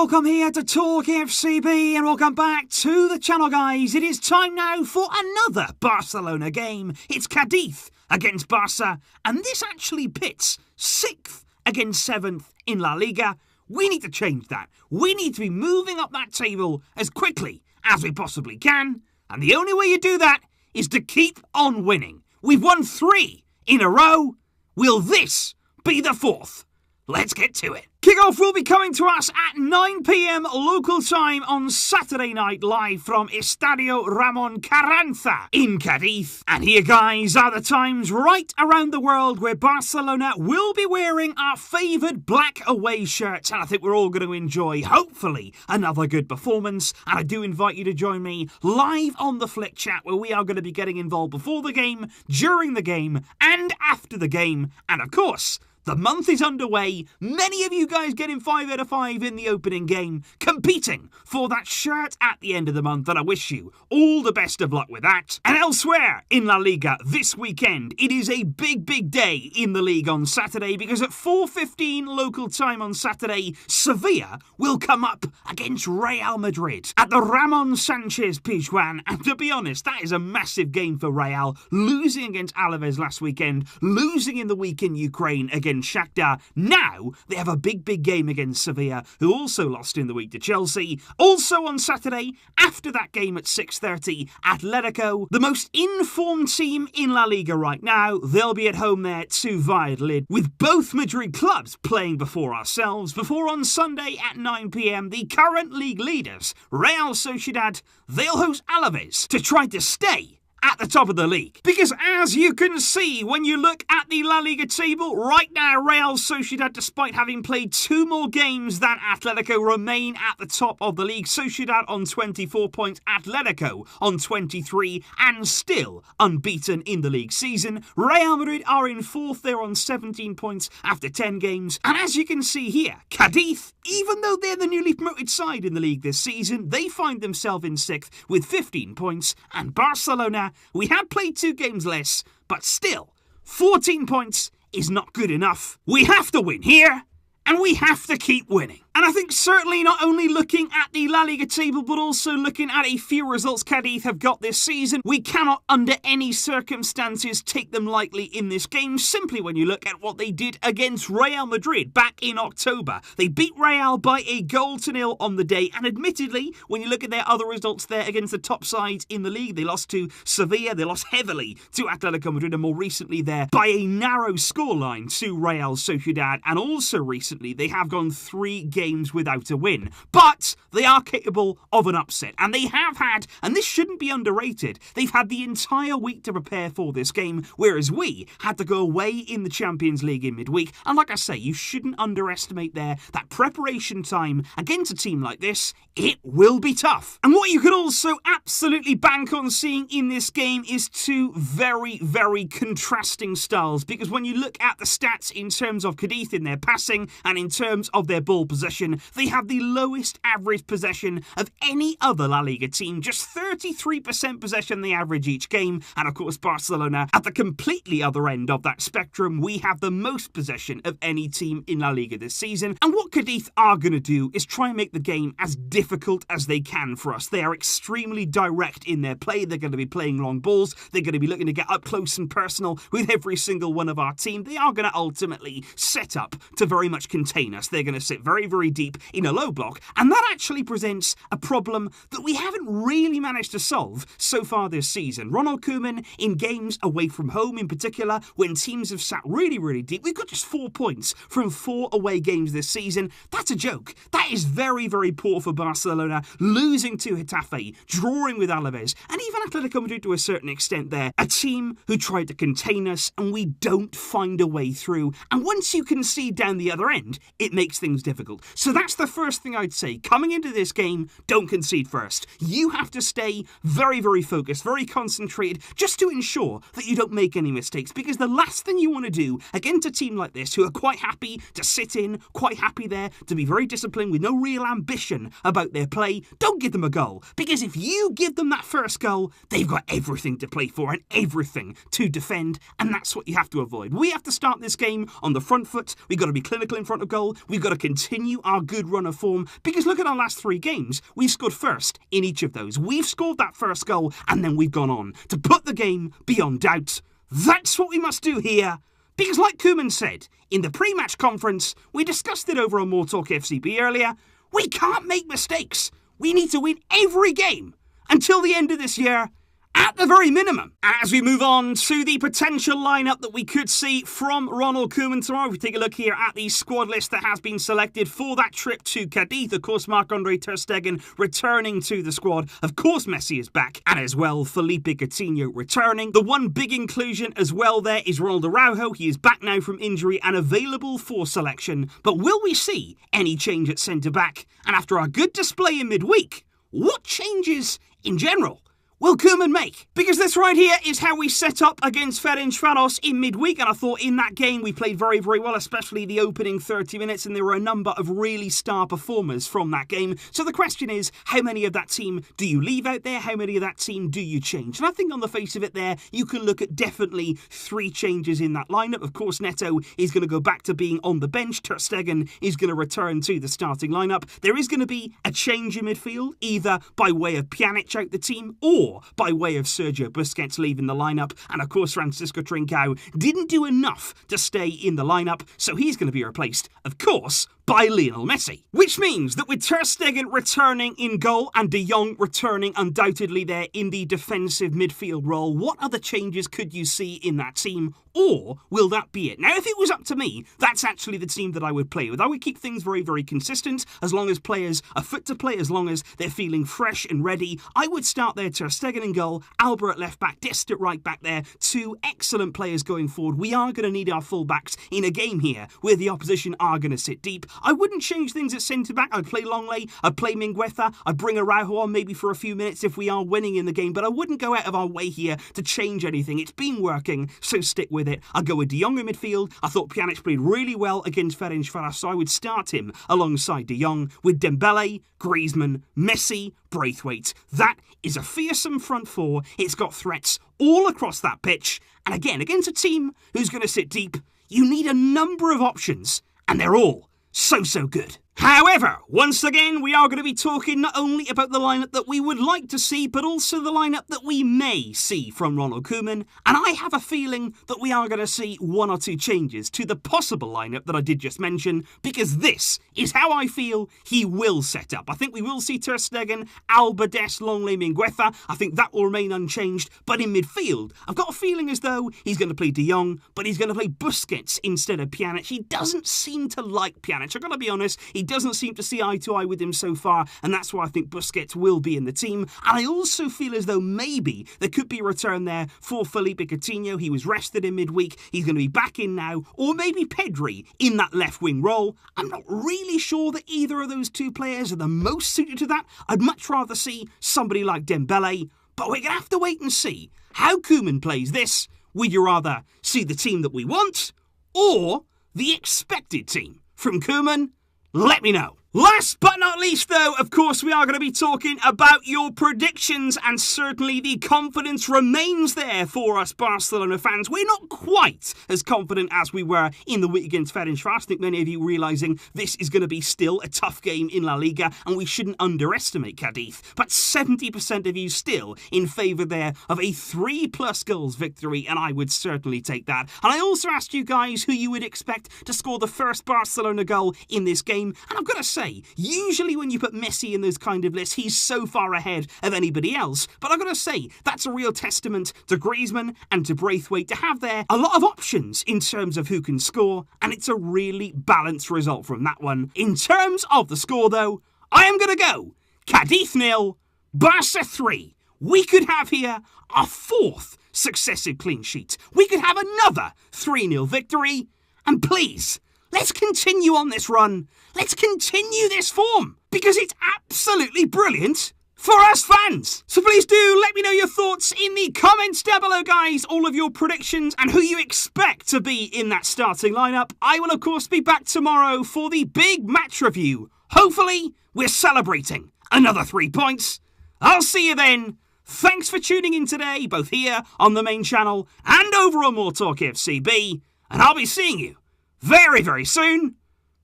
welcome here to Talk FCB and welcome back to the channel, guys. It is time now for another Barcelona game. It's Cadiz against Barca, and this actually pits 6th against 7th in La Liga. We need to change that. We need to be moving up that table as quickly as we possibly can, and the only way you do that is to keep on winning. We've won 3 in a row. Will this be the 4th? Let's get to it. Kickoff will be coming to us at 9 p.m. local time on Saturday night, live from Estadio Ramon Carranza in Cadiz. And here, guys, are the times right around the world where Barcelona will be wearing our favoured black away shirts. And I think we're all going to enjoy, hopefully, another good performance. And I do invite you to join me live on the Flick Chat, where we are going to be getting involved before the game, during the game, and after the game. And of course, the month is underway. Many of you guys getting 5 out of 5 in the opening game, competing for that shirt at the end of the month, and I wish you all the best of luck with that. And elsewhere in La Liga this weekend, it is a big day in the league on Saturday, because at 4:15 local time on Saturday, Sevilla will come up against Real Madrid at the Ramon Sanchez Pizjuan. And to be honest, that is a massive game for Real, losing against Alaves last weekend, losing in the week in Ukraine against Shakhtar. Now they have a big game against Sevilla, who also lost in the week to Chelsea. Also on Saturday, after that game at 6:30, Atletico, the most informed team in La Liga right now, they'll be at home there to Valladolid, with both Madrid clubs playing before ourselves. Before on Sunday at 9 p.m, the current league leaders, Real Sociedad, they'll host Alaves to try to stay at the top of the league. Because as you can see, when you look at the La Liga table, right now Real Sociedad, despite having played 2 more games than Atletico, remain at the top of the league. Sociedad on 24 points, Atletico on 23, and still unbeaten in the league season. Real Madrid are in 4th, they're on 17 points after 10 games. And as you can see here, Cadiz, even though they're the newly promoted side in the league this season, they find themselves in 6th with 15 points. And Barcelona, we have played 2 games less, but still, 14 points is not good enough. We have to win here, and we have to keep winning. And I think certainly not only looking at the La Liga table, but also looking at a few results Cadiz have got this season, we cannot under any circumstances take them lightly in this game, simply when you look at what they did against Real Madrid back in October. They beat Real by a 0-0 on the day, and admittedly, when you look at their other results there against the top sides in the league, they lost to Sevilla, they lost heavily to Atletico Madrid, and more recently there by a narrow scoreline to Real Sociedad, and also recently they have gone 3 games without a win. But they are capable of an upset, and they have had, and this shouldn't be underrated, they've had the entire week to prepare for this game, whereas we had to go away in the Champions League in midweek. And like I say, you shouldn't underestimate there that preparation time against a team like this. It will be tough. And what you can also absolutely bank on seeing in this game is 2 very contrasting styles, because when you look at the stats in terms of Cadiz in their passing and in terms of their ball possession, they have the lowest average possession of any other La Liga team, just 33% possession they average each game. And of course, Barcelona, at the completely other end of that spectrum, we have the most possession of any team in La Liga this season. And what Cadiz are going to do is try and make the game as difficult as they can for us. They are extremely direct in their play. They're going to be playing long balls. They're going to be looking to get up close and personal with every single one of our team. They are going to ultimately set up to very much contain us. They're going to sit very deep in a low block, and that actually presents a problem that we haven't really managed to solve so far this season. Ronald Koeman, in games away from home in particular, when teams have sat really deep, we've got just 4 points from 4 away games this season. That's a joke. That is very poor for Barcelona, losing to Getafe, drawing with Alaves, and even Atletico Madrid to a certain extent there. A team who tried to contain us, and we don't find a way through. And once you concede down the other end, it makes things difficult. So that's the first thing I'd say. Coming into this game, don't concede first. You have to stay very focused, very concentrated, just to ensure that you don't make any mistakes. Because the last thing you want to do against a team like this, who are quite happy to sit in, quite happy there, to be very disciplined, with no real ambition about their play, don't give them a goal. Because if you give them that first goal, they've got everything to play for and everything to defend, and that's what you have to avoid. We have to start this game on the front foot. We've got to be clinical in front of goal. We've got to continue our good run of form, because look at our last 3 games. We've scored first in each of those. We've scored that first goal, and then we've gone on to put the game beyond doubt. That's what we must do here. Because like Koeman said, in the pre-match conference, we discussed it over on More Talk FCB earlier, we can't make mistakes. We need to win every game until the end of this year, at the very minimum. As we move on to the potential lineup that we could see from Ronald Koeman tomorrow, if we take a look here at the squad list that has been selected for that trip to Cadiz. Of course, Marc-Andre ter Stegen returning to the squad. Of course, Messi is back. And as well, Felipe Coutinho returning. The one big inclusion as well there is Ronald Araujo. He is back now from injury and available for selection. But will we see any change at centre-back? And after our good display in midweek, what changes in general will Koeman make? Because this right here is how we set up against Ferencváros in midweek, and I thought in that game we played very, very well, especially the opening 30 minutes, and there were a number of really star performers from that game. So the question is, how many of that team do you leave out there? How many of that team do you change? And I think on the face of it there, you can look at definitely 3 changes in that lineup. Of course, Neto is going to go back to being on the bench. Ter Stegen is going to return to the starting lineup. There is going to be a change in midfield, either by way of Pjanic out the team, or by way of Sergio Busquets leaving the lineup. And of course, Francisco Trincao didn't do enough to stay in the lineup, so he's going to be replaced, of course, by Lionel Messi. Which means that with Ter Stegen returning in goal and De Jong returning undoubtedly there in the defensive midfield role, what other changes could you see in that team? Or will that be it? Now, if it was up to me, that's actually the team that I would play with. I would keep things very, very consistent, as long as players are fit to play, as long as they're feeling fresh and ready. I would start there, Ter Stegen in goal, Alba at left back, Dest at right back there. 2 excellent players going forward. We are going to need our full-backs in a game here where the opposition are going to sit deep. I wouldn't change things at centre-back. I'd play Longley, I'd play Mingueza, I'd bring Araujo on maybe for a few minutes if we are winning in the game, but I wouldn't go out of our way here to change anything. It's been working, so stick with it. I'd go with De Jong in midfield. I thought Pjanic played really well against Ferencváros, so I would start him alongside De Jong with Dembele, Griezmann, Messi, Braithwaite. That is a fearsome front 4. It's got threats all across that pitch. And again, against a team who's going to sit deep, you need a number of options, and they're all so good. However, once again, we are going to be talking not only about the lineup that we would like to see, but also the lineup that we may see from Ronald Koeman. And I have a feeling that we are going to see 1 or 2 changes to the possible lineup that I did just mention, because this is how I feel he will set up. I think we will see Ter Stegen, Alba, Dest, Longley, Mingueza. I think that will remain unchanged. But in midfield, I've got a feeling as though he's going to play De Jong, but he's going to play Busquets instead of Pjanic. He doesn't seem to like Pjanic. I've got to be honest, he doesn't seem to see eye to eye with him so far, and that's why I think Busquets will be in the team. And I also feel as though maybe there could be a return there for Felipe Coutinho. He was rested in midweek. He's going to be back in now. Or maybe Pedri in that left wing role. I'm not really sure that either of those 2 players are the most suited to that. I'd much rather see somebody like Dembele. But we're going to have to wait and see how Koeman plays this. Would you rather see the team that we want or the expected team from Koeman? Let me know. Last but not least, though, of course, we are going to be talking about your predictions, and certainly the confidence remains there for us Barcelona fans. We're not quite as confident as we were in the week against Ferencváros. I think many of you realising this is going to be still a tough game in La Liga, and we shouldn't underestimate Cadiz. But 70% of you still in favour there of a 3+ goals victory, and I would certainly take that. And I also asked you guys who you would expect to score the first Barcelona goal in this game, and I've got to say, usually when you put Messi in those kind of lists, he's so far ahead of anybody else. But I've got to say, that's a real testament to Griezmann and to Braithwaite to have there a lot of options in terms of who can score, and it's a really balanced result from that one. In terms of the score, though, I am going to go Cadiz 0, Barca 3. We could have here our 4th successive clean sheet. We could have another 3-0 victory. And please, let's continue on this run. Let's continue this form, because it's absolutely brilliant for us fans. So please do let me know your thoughts in the comments down below, guys. All of your predictions and who you expect to be in that starting lineup. I will, of course, be back tomorrow for the big match review. Hopefully, we're celebrating another 3 points. I'll see you then. Thanks for tuning in today, both here on the main channel and over on More Talk FCB. And I'll be seeing you very, very soon.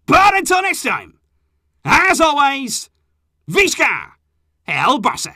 But until next time, As always, Visca El Barça!